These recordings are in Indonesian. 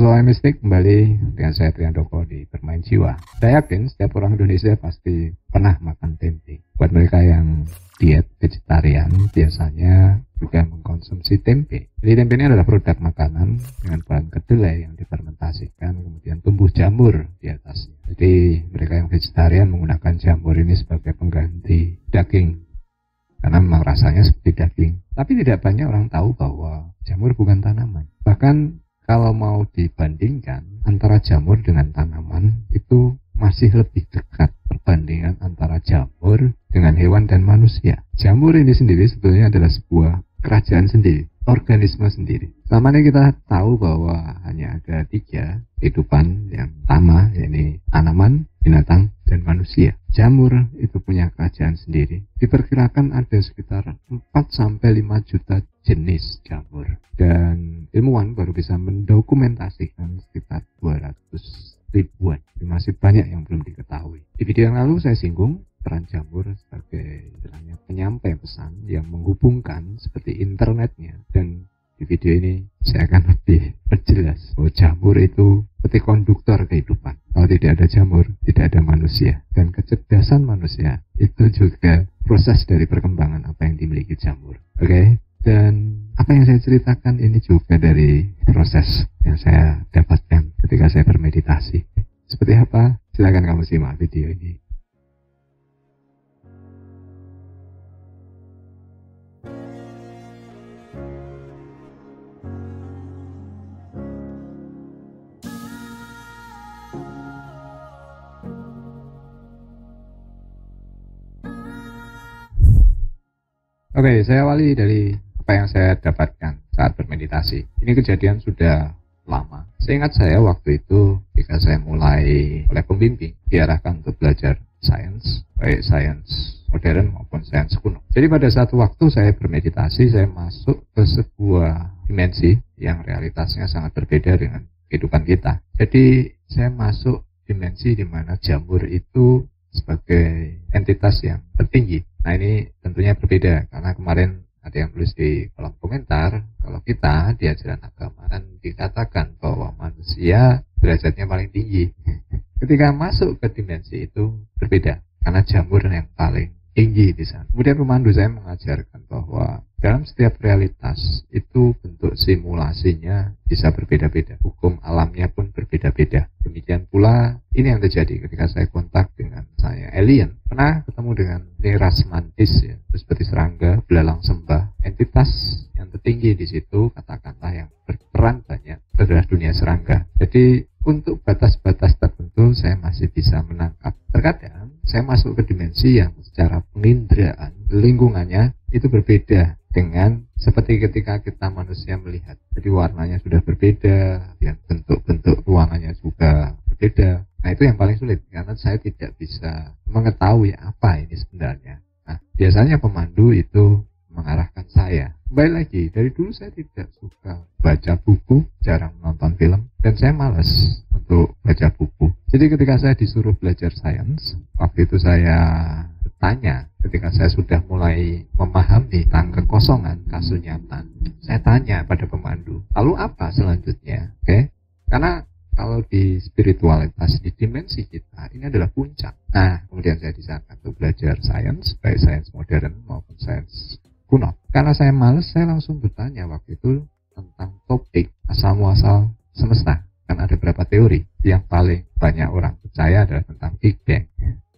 Soal Mistik kembali dengan saya Triandoko di Bermain Jiwa. Saya yakin setiap orang Indonesia pasti pernah makan tempe. Buat mereka yang diet vegetarian biasanya juga mengkonsumsi tempe. Jadi tempe ini adalah produk makanan dengan bahan kedelai yang difermentasikan, kemudian tumbuh jamur di atasnya. Jadi mereka yang vegetarian menggunakan jamur ini sebagai pengganti daging, karena memang rasanya seperti daging. Tapi tidak banyak orang tahu bahwa jamur bukan tanaman. Bahkan kalau mau dibandingkan antara jamur dengan tanaman, itu masih lebih dekat perbandingan antara jamur dengan hewan dan manusia. Jamur ini sendiri sebetulnya adalah sebuah kerajaan sendiri, organisme sendiri. Selama ini kita tahu bahwa hanya ada 3 kehidupan yang utama, yaitu tanaman, binatang, dan manusia. Jamur itu punya kerajaan sendiri. Diperkirakan ada sekitar 4-5 juta jenis jamur. Dan ilmuwan baru bisa mendokumentasikan sekitar 200 ribuan. Jadi masih banyak yang belum diketahui. Di video yang lalu saya singgung peran jamur sebagai istilahnya penyampai pesan yang menghubungkan seperti internetnya. Dan di video ini saya akan lebih perjelas bahwa jamur itu seperti konduktor kehidupan. Kalau tidak ada jamur, tidak ada manusia. Dan kecerdasan manusia itu juga proses dari perkembangan apa yang dimiliki jamur. Oke? Dan apa yang saya ceritakan ini juga dari proses yang saya dapatkan ketika saya bermeditasi. Seperti apa? Silakan kamu simak video ini. Oke, saya awali dari apa yang saya dapatkan saat bermeditasi. Ini kejadian sudah lama. Seingat saya waktu itu ketika saya mulai oleh pembimbing diarahkan untuk belajar sains, baik sains modern maupun sains kuno. Jadi pada satu waktu saya bermeditasi, saya masuk ke sebuah dimensi yang realitasnya sangat berbeda dengan kehidupan kita. Jadi saya masuk dimensi di mana jamur itu sebagai entitas yang tertinggi. Nah ini tentunya berbeda karena kemarin ada yang tulis di kolom komentar kalau kita di ajaran agama kan dikatakan bahwa manusia derajatnya paling tinggi. Ketika masuk ke dimensi itu berbeda karena jamur yang paling tinggi di sana. Kemudian pemandu saya mengajarkan bahwa dalam setiap realitas itu bentuk simulasinya bisa berbeda-beda. Hukum alamnya pun berbeda-beda. Demikian pula ini yang terjadi ketika saya kontak dengan saya alien. Pernah ketemu dengan ras mantis ya, seperti serangga, belalang sembah. Entitas yang tertinggi di situ katakanlah yang berperan banyak adalah dunia serangga. Jadi untuk batas-batas tertentu saya masih bisa menangkap. Terkadang saya masuk ke dimensi yang secara penginderaan lingkungannya itu berbeda dengan seperti ketika kita manusia melihat. Jadi warnanya sudah berbeda, dan bentuk-bentuk ruangannya juga berbeda. Nah itu yang paling sulit karena saya tidak bisa mengetahui apa ini sebenarnya. Nah biasanya pemandu itu mengarahkan saya. Kembali lagi, dari dulu saya tidak suka baca buku, jarang menonton film, dan saya malas untuk baca buku. Jadi ketika saya disuruh belajar sains, waktu itu saya bertanya, ketika saya sudah mulai memahami tentang kekosongan, kasunyatan, saya tanya pada pemandu, lalu apa selanjutnya? Oke? Karena kalau di spiritualitas, di dimensi kita, ini adalah puncak. Nah, kemudian saya disarankan untuk belajar sains, baik sains modern maupun sains kuno. Karena saya males, saya langsung bertanya waktu itu tentang topik asal-muasal semesta. Kan ada beberapa teori. Yang paling banyak orang percaya adalah tentang Big Bang.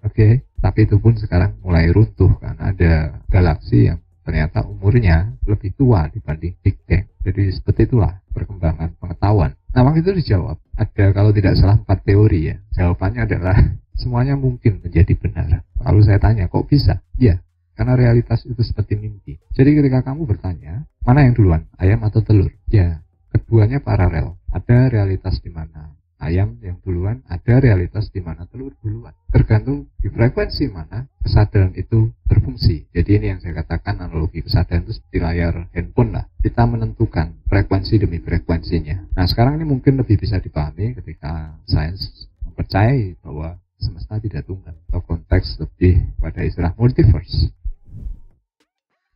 Oke, tapi itu pun sekarang mulai runtuh karena ada galaksi yang ternyata umurnya lebih tua dibanding Big Bang. Jadi seperti itulah perkembangan pengetahuan. Nah, waktu itu dijawab, ada kalau tidak salah 4 teori ya. Jawabannya adalah semuanya mungkin menjadi benar. Lalu saya tanya, kok bisa? Ya, karena realitas itu seperti mimpi. Jadi ketika kamu bertanya, mana yang duluan, ayam atau telur? Ya, keduanya paralel. Ada realitas di mana ayam yang duluan, ada realitas di mana telur duluan. Tergantung di frekuensi mana kesadaran itu berfungsi. Jadi ini yang saya katakan analogi kesadaran itu seperti layar handphone lah. Kita menentukan frekuensi demi frekuensinya. Nah sekarang ini mungkin lebih bisa dipahami ketika sains mempercayai bahwa semesta tidak tunggal. Atau konteks lebih pada istilah multiverse.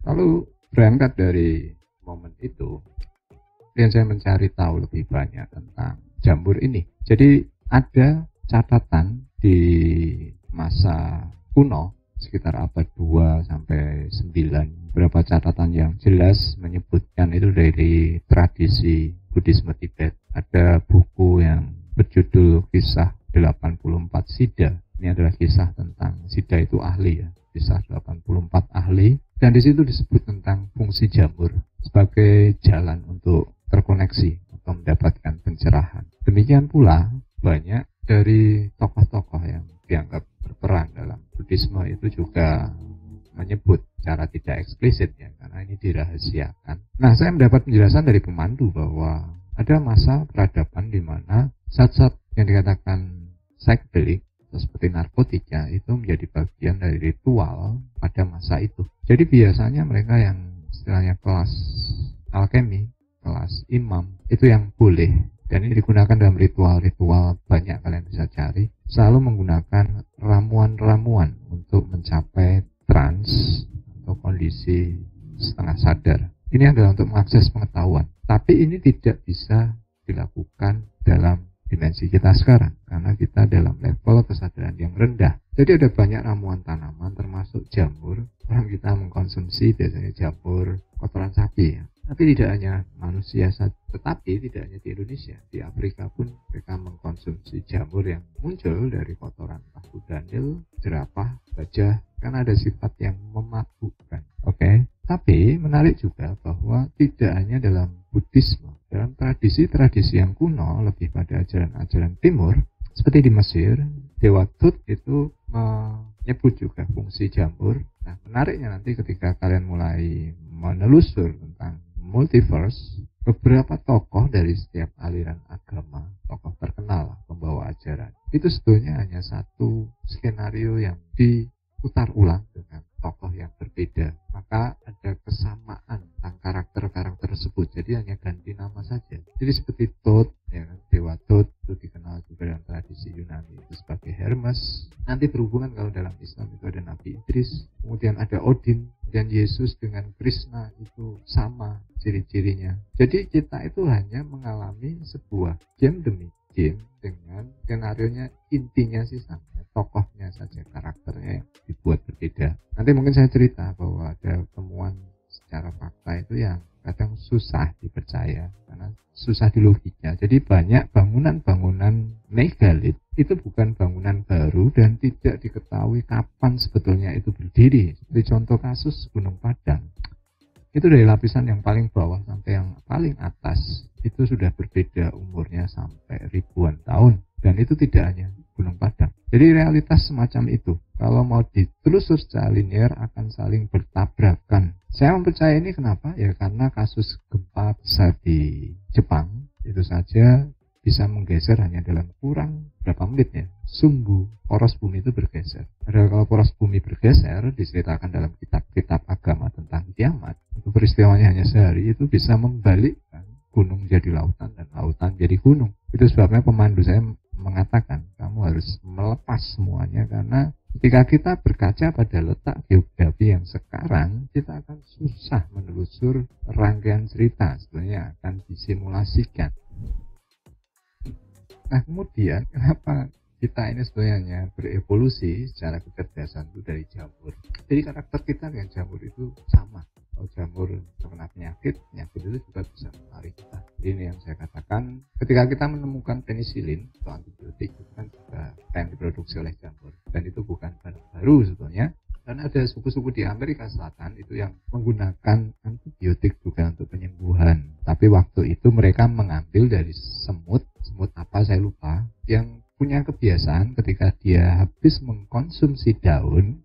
Lalu berangkat dari momen itu, dan saya mencari tahu lebih banyak tentang jamur ini. Jadi ada catatan di masa kuno sekitar abad 2 sampai 9, beberapa catatan yang jelas menyebutkan itu dari tradisi Buddhisme Tibet. Ada buku yang berjudul Kisah 84 Siddha. Ini adalah kisah tentang Siddha itu ahli ya, kisah 84 ahli, dan di situ disebut tentang fungsi jamur sebagai jalan untuk terkoneksi atau mendapatkan pencerahan. Demikian pula banyak dari tokoh-tokoh yang dianggap berperan dalam Buddhisme itu juga menyebut secara tidak eksplisit ya, karena ini dirahasiakan. Nah, saya mendapat penjelasan dari pemandu bahwa ada masa peradaban di mana zat-zat yang dikatakan psychedelic atau seperti narkotika itu menjadi bagian dari ritual pada masa itu. Jadi biasanya mereka yang istilahnya kelas alkemi, kelas imam, itu yang boleh, dan ini digunakan dalam ritual-ritual banyak kalian bisa cari, selalu menggunakan ramuan-ramuan untuk mencapai trans atau kondisi setengah sadar. Ini adalah untuk mengakses pengetahuan, tapi ini tidak bisa dilakukan dalam dimensi kita sekarang karena kita dalam level kesadaran yang rendah. Jadi ada banyak ramuan tanaman termasuk jamur. Orang kita mengkonsumsi biasanya jamur kotoran sapi ya. Tapi tidak hanya manusia saja, tetapi tidak hanya di Indonesia, di Afrika pun mereka mengkonsumsi jamur yang muncul dari kotoran tahu danil, jerapah, gajah, karena ada sifat yang memabukkan. Oke. Tapi menarik juga bahwa tidak hanya dalam Buddhisme, dalam tradisi-tradisi yang kuno lebih pada ajaran-ajaran timur, seperti di Mesir, Dewa Tut itu menyebut juga fungsi jamur. Nah, menariknya nanti ketika kalian mulai menelusur tentang multiverse, beberapa tokoh dari setiap aliran agama, tokoh terkenal, pembawa ajaran, itu sebetulnya hanya satu skenario yang diputar ulang dengan tokoh yang berbeda. Maka ada kesamaan tentang karakter-karakter tersebut, jadi hanya ganti nama saja. Jadi seperti Thoth, ya kan? Dewa Thoth itu dikenal juga dalam tradisi Yunani itu sebagai Hermes. Nanti berhubungan kalau dalam Islam itu ada Nabi Idris, kemudian ada Odin, dan Yesus dengan Krishna itu sama ciri-cirinya. Jadi kita itu hanya mengalami sebuah game demi game dengan skenario-nya, intinya sih sama, tokohnya saja karakternya yang dibuat berbeda. Nanti mungkin saya cerita bahwa ada temuan secara fakta itu yang kadang susah dipercaya karena susah di logika. Jadi banyak bangunan-bangunan megalit itu bukan bangunan baru dan tidak diketahui kapan sebetulnya itu berdiri. Seperti contoh kasus Gunung Padang, itu dari lapisan yang paling bawah sampai yang paling atas itu sudah berbeda umurnya sampai ribuan tahun, dan itu tidak hanya Gunung Padang. Jadi realitas semacam itu kalau mau ditelusur secara linear akan saling bertabrakan. Saya mempercaya ini kenapa? Ya karena kasus gempa besar di Jepang itu saja bisa menggeser hanya dalam kurang berapa menit ya. Sumbu poros bumi itu bergeser. Padahal kalau poros bumi bergeser diceritakan dalam kitab-kitab agama tentang kiamat, itu peristiwanya hanya sehari, itu bisa membalikkan gunung jadi lautan dan lautan jadi gunung. Itu sebabnya pemandu saya mengatakan kamu harus melepas semuanya, karena ketika kita berkaca pada letak geografi yang sekarang, kita akan susah menelusur rangkaian cerita sebenarnya akan disimulasikan. Nah, kemudian kenapa kita ini sebenarnya berevolusi secara kecerdasan itu dari jamur? Jadi karakter kita dengan jamur itu sama. Kalau jamur terkena penyakit itu juga bisa menarik kita. Jadi ini yang saya katakan, ketika kita menemukan penisilin atau antibiotik itu kan juga yang diproduksi oleh jamur, dan itu bukan barang baru sebetulnya. Dan ada suku-suku di Amerika Selatan itu yang menggunakan antibiotik juga untuk penyembuhan. Tapi waktu itu mereka mengambil dari semut apa saya lupa, yang punya kebiasaan ketika dia habis mengkonsumsi daun,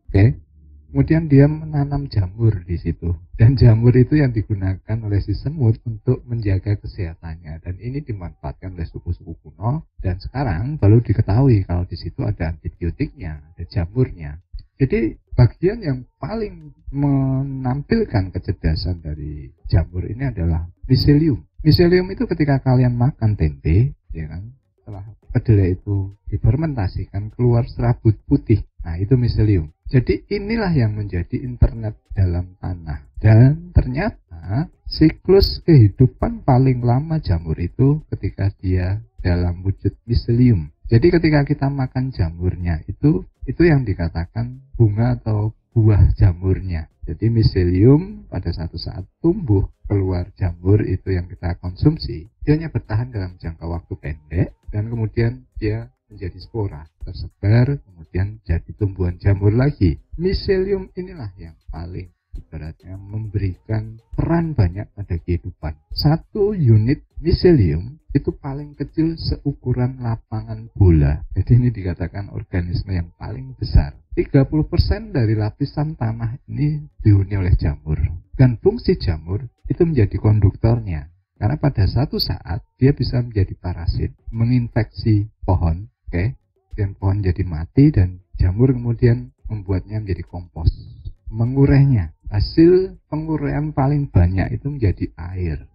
kemudian dia menanam jamur di situ. Dan jamur itu yang digunakan oleh si semut untuk menjaga kesehatannya. Dan ini dimanfaatkan oleh suku-suku kuno. Dan sekarang baru diketahui kalau di situ ada antibiotiknya, ada jamurnya. Jadi bagian yang paling menampilkan kecerdasan dari jamur ini adalah miselium. Miselium itu ketika kalian makan tempe, ya kan, setelah kedelai itu difermentasikan keluar serabut putih. Nah, itu miselium. Jadi inilah yang menjadi internet dalam tanah. Dan ternyata Karena siklus kehidupan paling lama jamur itu ketika dia dalam wujud miselium. Jadi ketika kita makan jamurnya itu yang dikatakan bunga atau buah jamurnya. Jadi miselium pada satu saat tumbuh keluar jamur itu yang kita konsumsi, dia hanya bertahan dalam jangka waktu pendek dan kemudian dia menjadi spora, tersebar, kemudian jadi tumbuhan jamur lagi. Miselium inilah yang paling ibaratnya memberikan peran banyak pada kehidupan. Satu unit miselium itu paling kecil seukuran lapangan bola. Jadi ini dikatakan organisme yang paling besar. 30% dari lapisan tanah ini dihuni oleh jamur. Dan fungsi jamur itu menjadi konduktornya. Karena pada satu saat dia bisa menjadi parasit, menginfeksi pohon, dan pohon jadi mati dan jamur kemudian membuatnya menjadi kompos. Mengurainya. Hasil penguraian paling banyak itu menjadi air.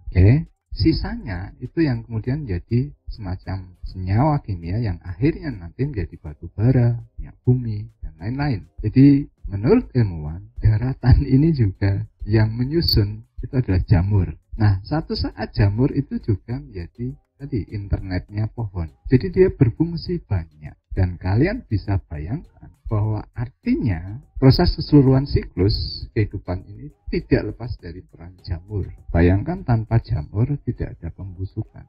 Sisanya itu yang kemudian jadi semacam senyawa kimia yang akhirnya nanti menjadi batu bara, minyak bumi, dan lain-lain. Jadi menurut ilmuwan, daratan ini juga yang menyusun itu adalah jamur. Nah, satu saat jamur itu juga menjadi tadi internetnya pohon. Jadi dia berfungsi banyak. Dan kalian bisa bayangkan bahwa artinya proses keseluruhan siklus kehidupan ini tidak lepas dari peran jamur. Bayangkan tanpa jamur tidak ada pembusukan.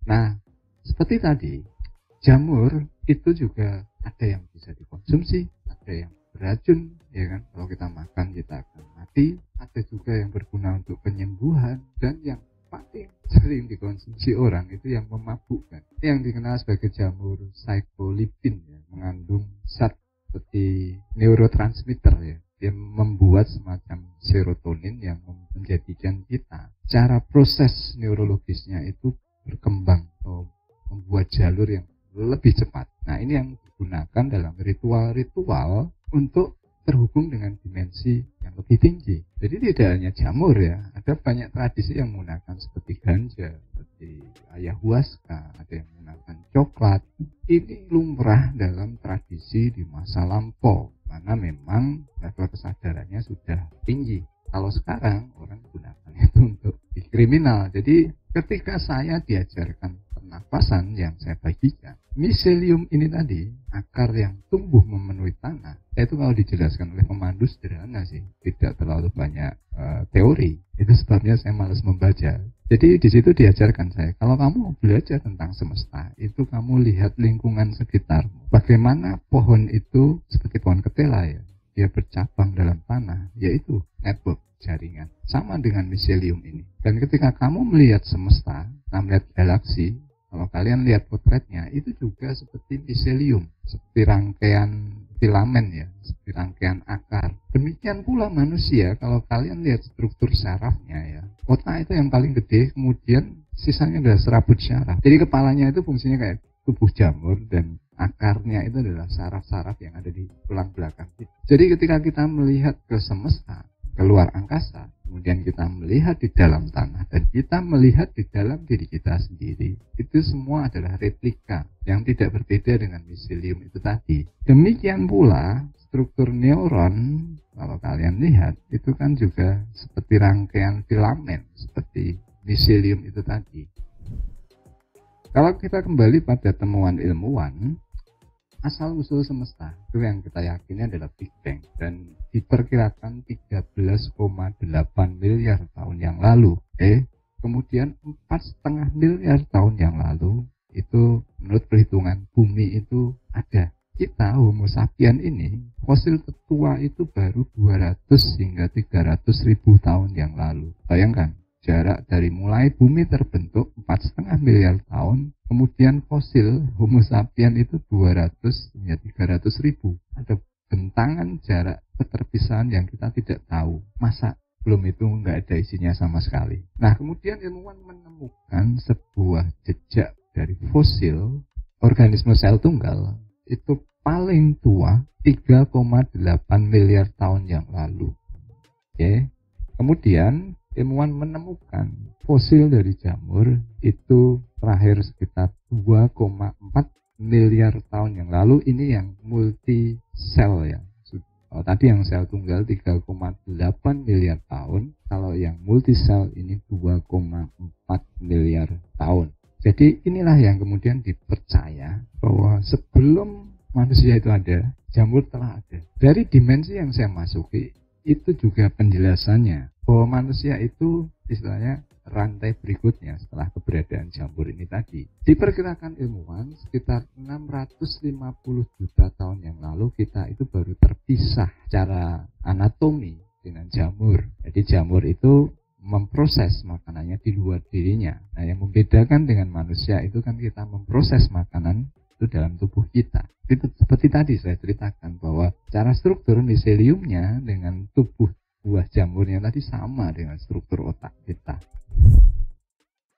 Nah, seperti tadi, jamur itu juga ada yang bisa dikonsumsi, ada yang beracun, ya kan? Kalau kita makan kita akan mati. Ada juga yang berguna untuk penyembuhan dan yang paling sering dikonsumsi orang itu yang memabukkan, yang dikenal sebagai jamur psilocybin, ya, mengandung zat seperti neurotransmitter, ya. Dia membuat semacam serotonin yang menjadikan kita cara proses neurologisnya itu berkembang atau membuat jalur yang lebih cepat. Nah, ini yang digunakan dalam ritual-ritual untuk terhubung dengan dimensi yang lebih tinggi. Jadi tidak hanya jamur, ya, ada banyak tradisi yang menggunakan seperti ganja, seperti ayahuasca, ada yang menggunakan coklat. Ini lumrah dalam tradisi di masa lampau, mana memang level kesadarannya sudah tinggi. Kalau sekarang orang gunakan itu untuk kriminal. Jadi ketika saya diajarkan pernapasan yang saya bagikan, miselium ini tadi, akar yang tumbuh memenuhi tanah, itu kalau dijelaskan oleh pemandu sederhana sih, tidak terlalu banyak teori. Itu sebabnya saya malas membaca. Jadi di situ diajarkan saya, kalau kamu belajar tentang semesta, itu kamu lihat lingkungan sekitarmu. Bagaimana pohon itu seperti pohon ketela, ya, dia bercabang dalam tanah, yaitu network, jaringan. Sama dengan miselium ini. Dan ketika kamu melihat semesta, melihat galaksi, kalau kalian lihat potretnya, itu juga seperti miselium, seperti rangkaian filamen, ya, seperti rangkaian akar. Demikian pula manusia, kalau kalian lihat struktur sarafnya, ya, otak itu yang paling gede, kemudian sisanya adalah serabut syaraf. Jadi kepalanya itu fungsinya kayak tubuh jamur dan akarnya itu adalah saraf-saraf yang ada di tulang belakang kita. Jadi ketika kita melihat ke semesta, keluar angkasa, kemudian kita melihat di dalam tanah dan kita melihat di dalam diri kita sendiri, itu semua adalah replika yang tidak berbeda dengan miselium itu tadi. Demikian pula struktur neuron, kalau kalian lihat, itu kan juga seperti rangkaian filamen, seperti miselium itu tadi. Kalau kita kembali pada temuan ilmuwan, asal-usul semesta itu yang kita yakini adalah Big Bang dan diperkirakan 13,8 miliar tahun yang lalu. Kemudian 4,5 miliar tahun yang lalu itu menurut perhitungan bumi itu ada. Kita Homo sapien ini fosil tertua itu baru 200 hingga 300 ribu tahun yang lalu. Bayangkan jarak dari mulai bumi terbentuk 4,5 miliar tahun, kemudian fosil Homo sapien itu 200 hingga 300 ribu. Ada bentangan jarak keterpisahan yang kita tidak tahu. Masa belum itu nggak ada isinya sama sekali. Nah, kemudian ilmuwan menemukan sebuah jejak dari fosil organisme sel tunggal itu paling tua 3,8 miliar tahun yang lalu. Kemudian ilmuwan menemukan fosil dari jamur itu terakhir sekitar 2,4 miliar tahun yang lalu. Ini yang multi sel, ya, Kalau tadi yang sel tunggal 3,8 miliar tahun, kalau yang multisel ini 2,4 miliar tahun. Jadi inilah yang kemudian dipercaya bahwa sebelum manusia itu ada, jamur telah ada. Dari dimensi yang saya masuki, itu juga penjelasannya bahwa manusia itu istilahnya rantai berikutnya setelah keberadaan jamur ini tadi. Diperkirakan ilmuwan sekitar 650 juta tahun yang lalu kita itu baru terpisah secara anatomi dengan jamur. Jadi jamur itu memproses makanannya di luar dirinya. Nah, yang membedakan dengan manusia itu kan kita memproses makanan itu dalam tubuh kita. Itu seperti tadi saya ceritakan bahwa cara struktur miseliumnya dengan tubuh buah jamurnya tadi sama dengan struktur otak kita.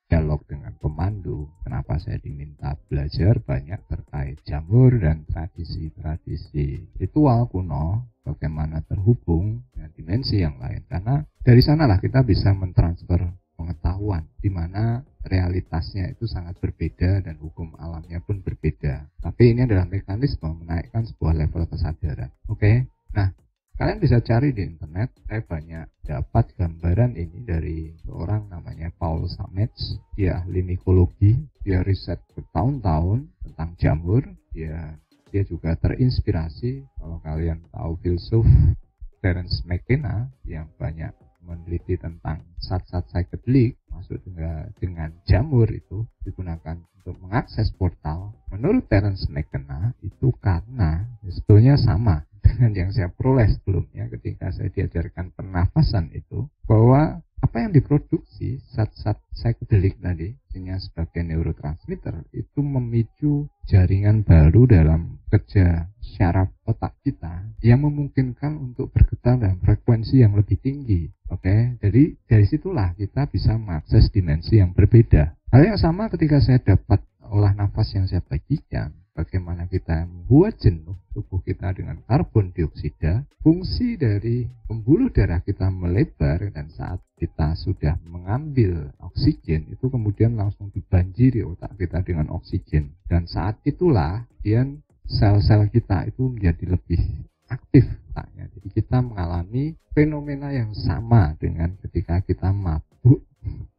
Dialog dengan pemandu, kenapa saya diminta belajar banyak terkait jamur dan tradisi-tradisi ritual kuno, bagaimana terhubung dengan dimensi yang lain. Karena dari sanalah kita bisa mentransfer pengetahuan, di mana realitasnya itu sangat berbeda dan hukum alamnya pun berbeda. Tapi ini adalah mekanisme menaikkan sebuah level kesadaran. Oke? Nah, kalian bisa cari di internet, saya banyak dapat gambaran ini dari seorang namanya Paul Stamets. Dia ahli mikologi, dia riset bertahun-tahun tentang jamur. Dia juga terinspirasi, kalau kalian tahu filsuf Terence McKenna yang banyak meneliti tentang zat-zat psychedelic, masuk dengan jamur itu digunakan untuk mengakses portal. Menurut Terence McKenna itu karena sebetulnya sama dengan yang saya peroleh sebelumnya ketika saya diajarkan pernafasan itu, bahwa apa yang diproduksi zat-zat psychedelic tadi sebagai neurotransmitter itu memicu jaringan baru dalam kerja syaraf otak kita yang memungkinkan untuk bergetar dalam frekuensi yang lebih tinggi. Oke, jadi dari situlah kita bisa mengakses dimensi yang berbeda. Hal yang sama ketika saya dapat olah nafas yang saya bagikan, bagaimana kita membuat jenuh tubuh kita dengan karbon dioksida, fungsi dari pembuluh darah kita melebar, dan saat kita sudah mengambil oksigen itu kemudian langsung dibanjiri otak kita dengan oksigen, dan saat itulah sel-sel kita itu menjadi lebih aktif otaknya. Jadi kita mengalami fenomena yang sama dengan ketika kita mabuk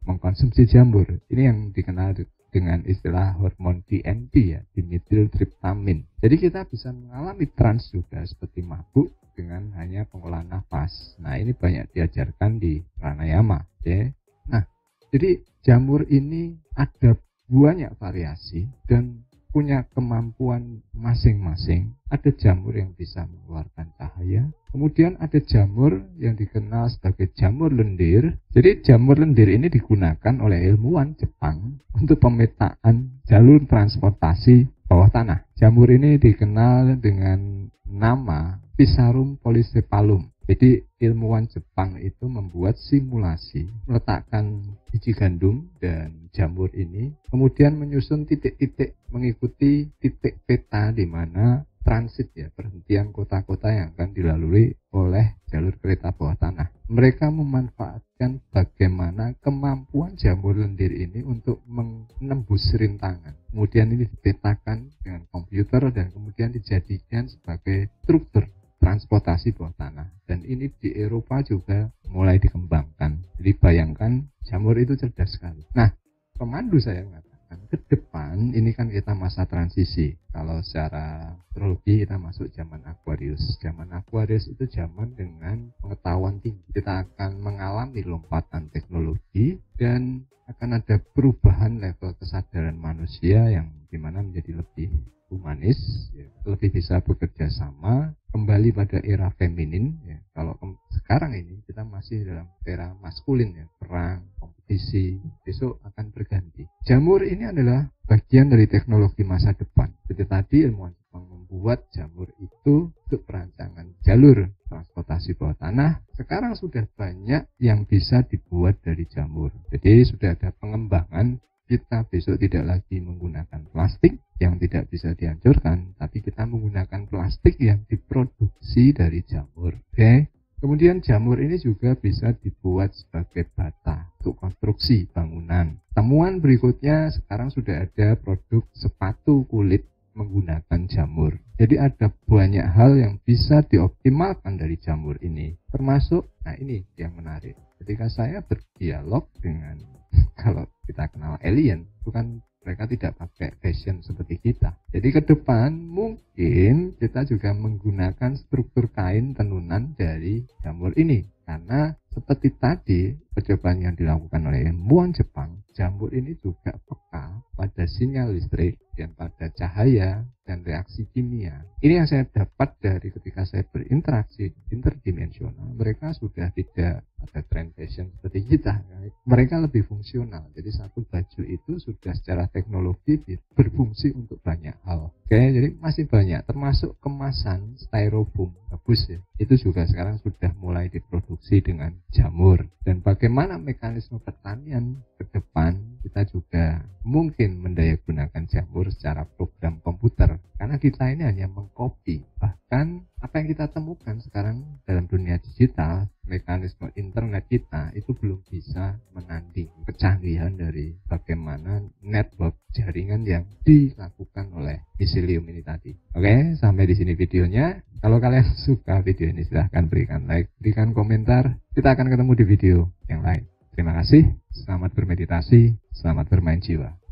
mengkonsumsi jamur. Ini yang dikenal dengan istilah hormon DNP ya, dimethyltryptamin. Jadi kita bisa mengalami trans juga seperti mabuk dengan hanya pengolahan nafas. Nah, ini banyak diajarkan di pranayama. Okay? Nah, jadi jamur ini ada banyak variasi dan punya kemampuan masing-masing. Ada jamur yang bisa mengeluarkan cahaya. Kemudian ada jamur yang dikenal sebagai jamur lendir. Jadi jamur lendir ini digunakan oleh ilmuwan Jepang untuk pemetaan jalur transportasi bawah tanah. Jamur ini dikenal dengan nama Physarum polycephalum. Jadi ilmuwan Jepang itu membuat simulasi, meletakkan biji gandum dan jamur ini, kemudian menyusun titik-titik mengikuti titik peta di mana transit ya, perhentian kota-kota yang akan dilalui oleh jalur kereta bawah tanah. Mereka memanfaatkan bagaimana kemampuan jamur lendir ini untuk menembus rintangan. Kemudian ini dipetakan dengan komputer dan kemudian dijadikan sebagai struktur transportasi bawah tanah, dan ini di Eropa juga mulai dikembangkan. Jadi bayangkan jamur itu cerdas sekali. Nah, pemandu saya mengatakan ke depan ini kan kita masa transisi. Kalau secara astrologi kita masuk zaman Aquarius. Zaman Aquarius itu zaman dengan pengetahuan tinggi. Kita akan mengalami lompatan teknologi dan akan ada perubahan level kesadaran manusia yang dimana menjadi lebih humanis, ya, lebih bisa bekerja sama, kembali pada era feminin. Ya. Kalau sekarang ini kita masih dalam era maskulin, ya, perang, kompetisi, besok akan berganti. Jamur ini adalah bagian dari teknologi masa depan. Seperti tadi ilmuwan Jepang membuat jamur itu untuk perancangan jalur transportasi bawah tanah. Sekarang sudah banyak yang bisa dibuat dari jamur. Jadi sudah ada pengembangan. Kita besok tidak lagi menggunakan plastik yang tidak bisa dihancurkan, tapi kita menggunakan plastik yang diproduksi dari jamur. Oke. Kemudian jamur ini juga bisa dibuat sebagai bata untuk konstruksi bangunan. Temuan berikutnya, sekarang sudah ada produk sepatu kulit menggunakan jamur. Jadi ada banyak hal yang bisa dioptimalkan dari jamur ini, termasuk, nah ini yang menarik, ketika saya berdialog dengan kalau kita kenal alien, itu kan mereka tidak pakai fashion seperti kita. Jadi ke depan mungkin kita juga menggunakan struktur kain tenunan dari jamur ini. Karena seperti tadi percobaan yang dilakukan oleh ilmuwan Jepang, jamur ini juga peka pada sinyal listrik dan pada cahaya dan reaksi kimia. Ini yang saya dapat dari ketika saya berinteraksi interdimensional. Mereka sudah tidak ada trend fashion seperti kita. Mereka lebih fungsional. Jadi satu baju itu sudah secara teknologi berfungsi untuk banyak hal. Oke, jadi masih banyak, termasuk kemasan styrofoam bagus ya. Itu juga sekarang sudah mulai diproduksi dengan jamur. Dan bagaimana mekanisme pertanian ke depan, kita juga mungkin mendayagunakan jamur secara program komputer. Karena kita ini hanya mengcopy. Bahkan apa yang kita temukan sekarang dalam dunia digital, mekanisme internet kita itu belum bisa menanding kecanggihan dari bagaimana network jaringan yang dilakukan oleh misilium ini tadi. Oke, sampai di sini videonya. Kalau kalian suka video ini silahkan berikan like, berikan komentar. Kita akan ketemu di video yang lain. Terima kasih, selamat bermeditasi, selamat bermain jiwa.